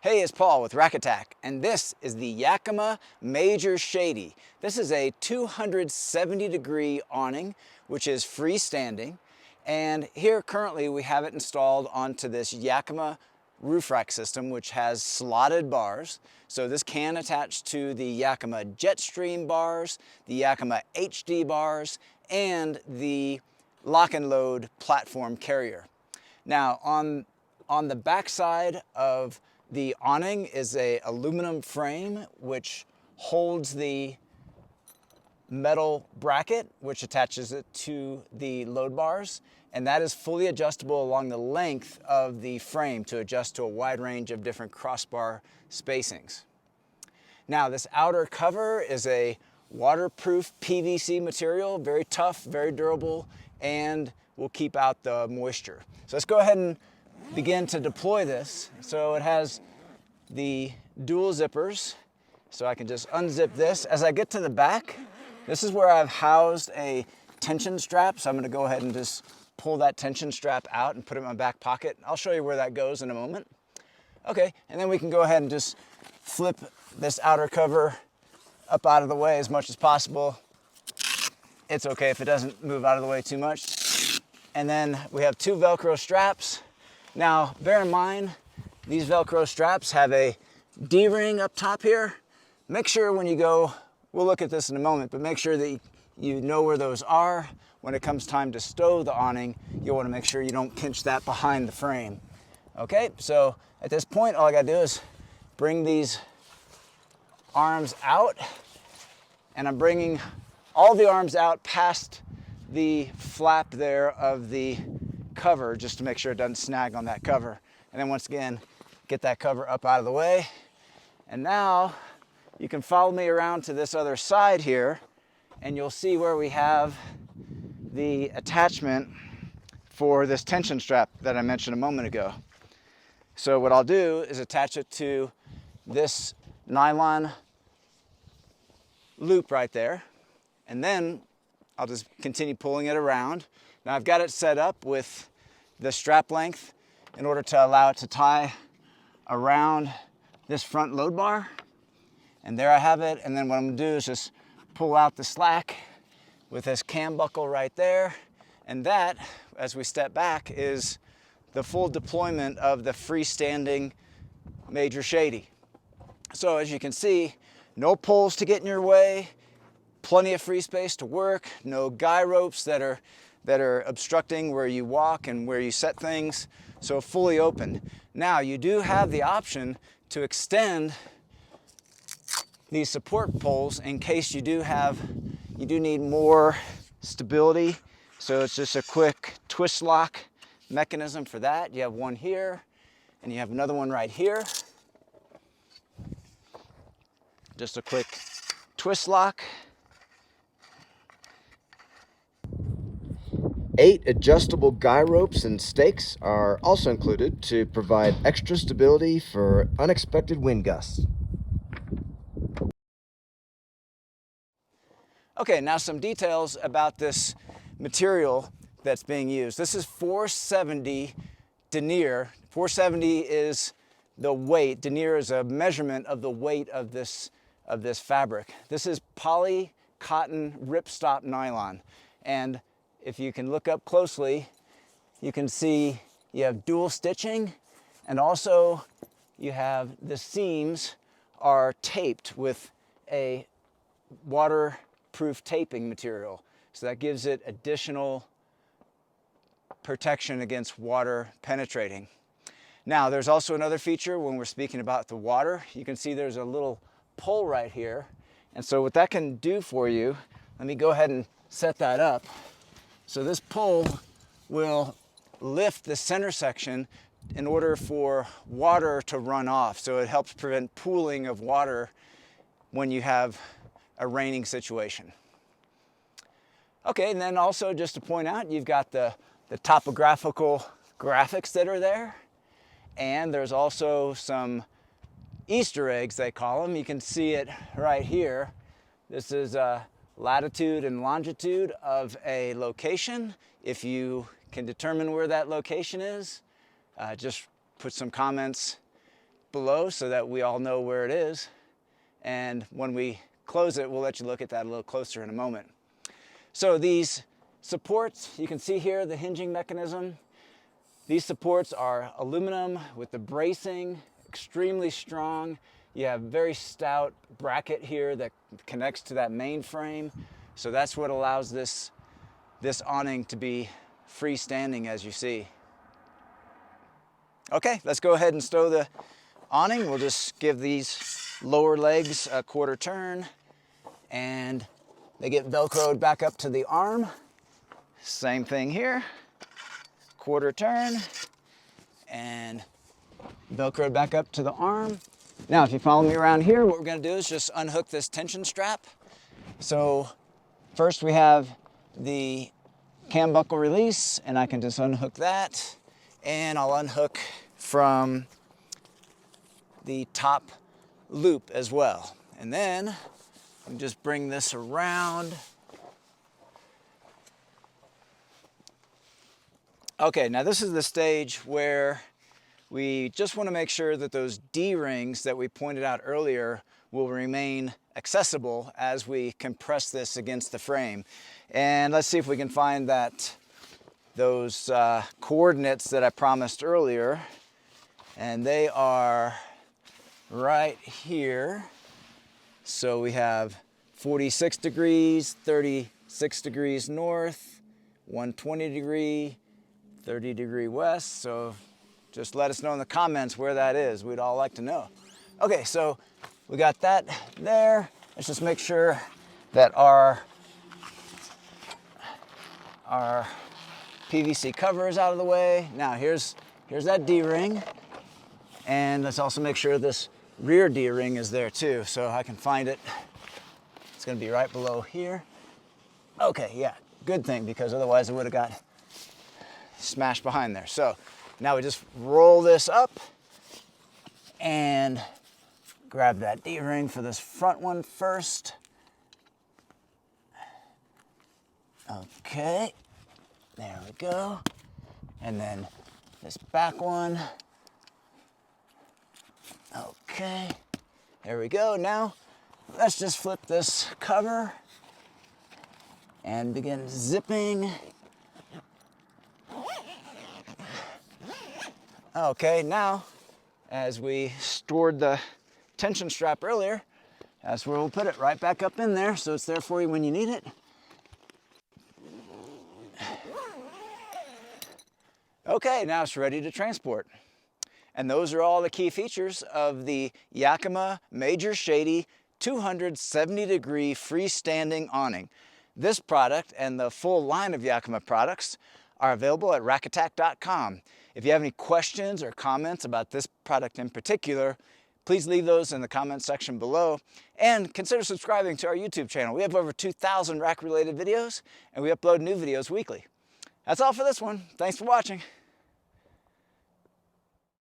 Hey, it's Paul with Rack Attack, and this is the Yakima MajorShady. This is a 270-degree awning, which is freestanding, and here currently we have it installed onto this Yakima roof rack system, which has slotted bars. So this can attach to the Yakima Jetstream bars, the Yakima HD bars, and the lock and load platform carrier. Now on the back side of the awning is a aluminum frame which holds the metal bracket which attaches it to the load bars, and that is fully adjustable along the length of the frame to adjust to a wide range of different crossbar spacings. Now this outer cover is a waterproof PVC material, very tough, very durable, and will keep out the moisture. So let's go ahead and begin to deploy this. So it has the dual zippers, so I can just unzip this. As I get to the back, this is where I've housed a tension strap, so I'm going to go ahead and just pull that tension strap out and put it in my back pocket. I'll show you where that goes in a moment. Okay, and then we can go ahead and just flip this outer cover up out of the way as much as possible. It's okay if it doesn't move out of the way too much. And then we have two Velcro straps. Now, bear in mind, these Velcro straps have a D-ring up top here. Make sure when you go, we'll look at this in a moment, but make sure that you know where those are. When it comes time to stow the awning, you'll want to make sure you don't pinch that behind the frame. Okay, so at this point, all I gotta do is bring these arms out, and I'm bringing all the arms out past the flap there of the cover just to make sure it doesn't snag on that cover. And then once again, get that cover up out of the way. And now you can follow me around to this other side here, and you'll see where we have the attachment for this tension strap that I mentioned a moment ago. So what I'll do is attach it to this nylon loop right there, and then I'll just continue pulling it around. Now I've got it set up with the strap length in order to allow it to tie around this front load bar. And there I have it. And then what I'm gonna do is just pull out the slack with this cam buckle right there. And that, as we step back, is the full deployment of the freestanding MajorShady. So as you can see, no poles to get in your way, plenty of free space to work, no guy ropes that are obstructing where you walk and where you set things, so fully open. Now you do have the option to extend these support poles in case you do need more stability. So it's just a quick twist lock mechanism for that. You have one here and you have another one right here. Just a quick twist lock. 8 adjustable guy ropes and stakes are also included to provide extra stability for unexpected wind gusts. Okay, now some details about this material that's being used. This is 470 denier. 470 is the weight. Denier is a measurement of the weight of this fabric. This is poly cotton ripstop nylon, and if you can look up closely, you can see you have dual stitching, and also you have the seams are taped with a waterproof taping material. So that gives it additional protection against water penetrating. Now, there's also another feature when we're speaking about the water. You can see there's a little pole right here. And so what that can do for you, let me go ahead and set that up. So this pole will lift the center section in order for water to run off. So it helps prevent pooling of water when you have a raining situation. Okay, and then also just to point out, you've got the topographical graphics that are there. And there's also some Easter eggs, they call them. You can see it right here. This is latitude and longitude of a location. If you can determine where that location is, just put some comments below so that we all know where it is. And when we close it, we'll let you look at that a little closer in a moment. So these supports, you can see here the hinging mechanism. These supports are aluminum with the bracing, extremely strong. You have very stout bracket here that connects to that main frame. So that's what allows this awning to be freestanding, as you see. Okay, let's go ahead and stow the awning. We'll just give these lower legs a quarter turn, and they get Velcroed back up to the arm. Same thing here, quarter turn, and Velcroed back up to the arm. Now, if you follow me around here, what we're gonna do is just unhook this tension strap. So first we have the cam buckle release, and I can just unhook that, and I'll unhook from the top loop as well. And then you just bring this around. Okay, now this is the stage where we just want to make sure that those D-rings that we pointed out earlier will remain accessible as we compress this against the frame. And let's see if we can find those coordinates that I promised earlier. And they are right here. So we have 46 degrees, 36 degrees north, 120 degree, 30 degree west. So just let us know in the comments where that is. We'd all like to know. Okay, so we got that there. Let's just make sure that our PVC cover is out of the way. Now here's that D-ring. And let's also make sure this rear D-ring is there too, so I can find it. It's gonna be right below here. Okay, yeah, good thing, because otherwise it would have got smashed behind there. So now we just roll this up and grab that D-ring for this front one first. Okay, there we go. And then this back one. Okay, there we go. Now let's just flip this cover and begin zipping. Okay, now as we stored the tension strap earlier, that's where we'll put it, right back up in there, so it's there for you when you need it. Okay, now it's ready to transport. And those are all the key features of the Yakima MajorShady 270 degree freestanding awning. This product and the full line of Yakima products are available at rackattack.com. If you have any questions or comments about this product in particular, please leave those in the comment section below, and consider subscribing to our YouTube channel. We have over 2,000 rack related videos, and we upload new videos weekly. That's all for this one. Thanks for watching.